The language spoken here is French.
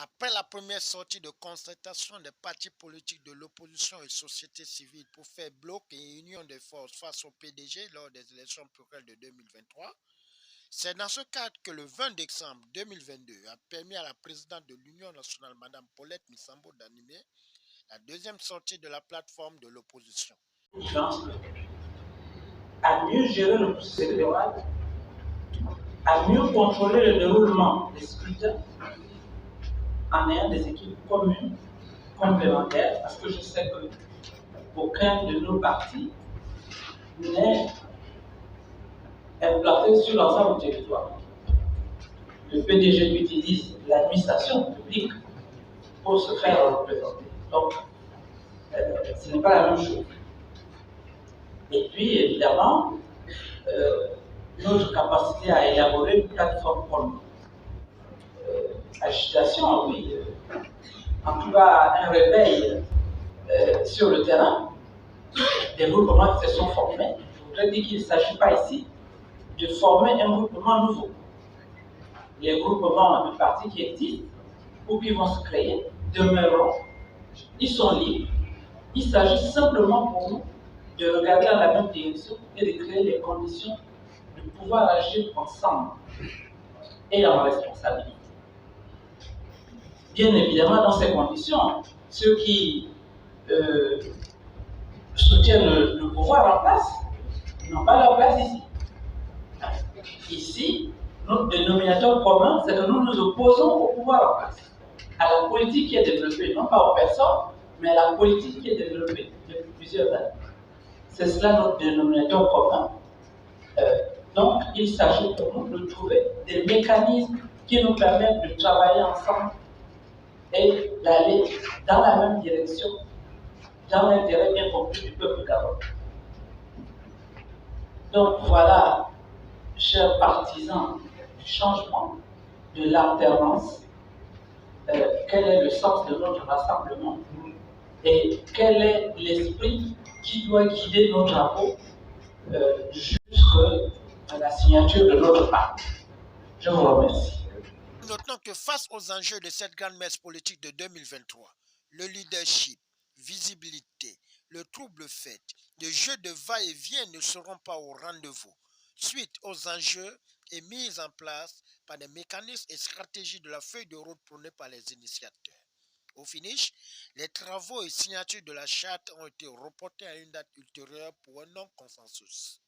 Après la première sortie de concertation des partis politiques de l'opposition et société civile pour faire bloc et union des forces face au PDG lors des élections plurielles de 2023, c'est dans ce cadre que le 20 décembre 2022 a permis à la présidente de l'Union nationale, Mme Paulette Missambo, d'animer la deuxième sortie de la plateforme de l'opposition. À mieux gérer le processus électoral, à mieux contrôler le déroulement des scrutins en ayant des équipes communes, complémentaires, parce que je sais qu'aucun de nos partis n'est implanté sur l'ensemble du territoire. Le PDG utilise l'administration publique pour se faire représenter. Donc, ce n'est pas la même chose. Et puis, évidemment, notre capacité à élaborer une plateforme commune. Agitation, oui. En tout cas, un réveil sur le terrain, des groupements qui se sont formés. Je voudrais dire qu'il ne s'agit pas ici de former un groupement nouveau. Les groupements de partis qui existent ou qui vont se créer demeureront. Ils sont libres. Il s'agit simplement pour nous de regarder dans la même direction et de créer les conditions de pouvoir agir ensemble et en responsabilité. Bien évidemment, dans ces conditions, ceux qui soutiennent le pouvoir en place n'ont pas leur place ici. Ici, notre dénominateur commun, c'est que nous nous opposons au pouvoir en place, à la politique qui est développée, non pas aux personnes, mais à la politique qui est développée depuis plusieurs années. C'est cela notre dénominateur commun. Donc, il s'agit pour nous de trouver des mécanismes qui nous permettent de travailler ensemble et d'aller dans la même direction, dans l'intérêt bien compris du peuple gabonais. Donc voilà, chers partisans du changement, de l'alternance, quel est le sens de notre rassemblement et quel est l'esprit qui doit guider nos travaux jusqu'à la signature de notre pacte. Je vous remercie. Notons que face aux enjeux de cette grande messe politique de 2023, le leadership, visibilité, le trouble fait, le jeu de va-et-vient ne seront pas au rendez-vous, suite aux enjeux et mis en place par des mécanismes et stratégies de la feuille de route prônée par les initiateurs. Au finish, les travaux et signatures de la charte ont été reportés à une date ultérieure pour un non-consensus.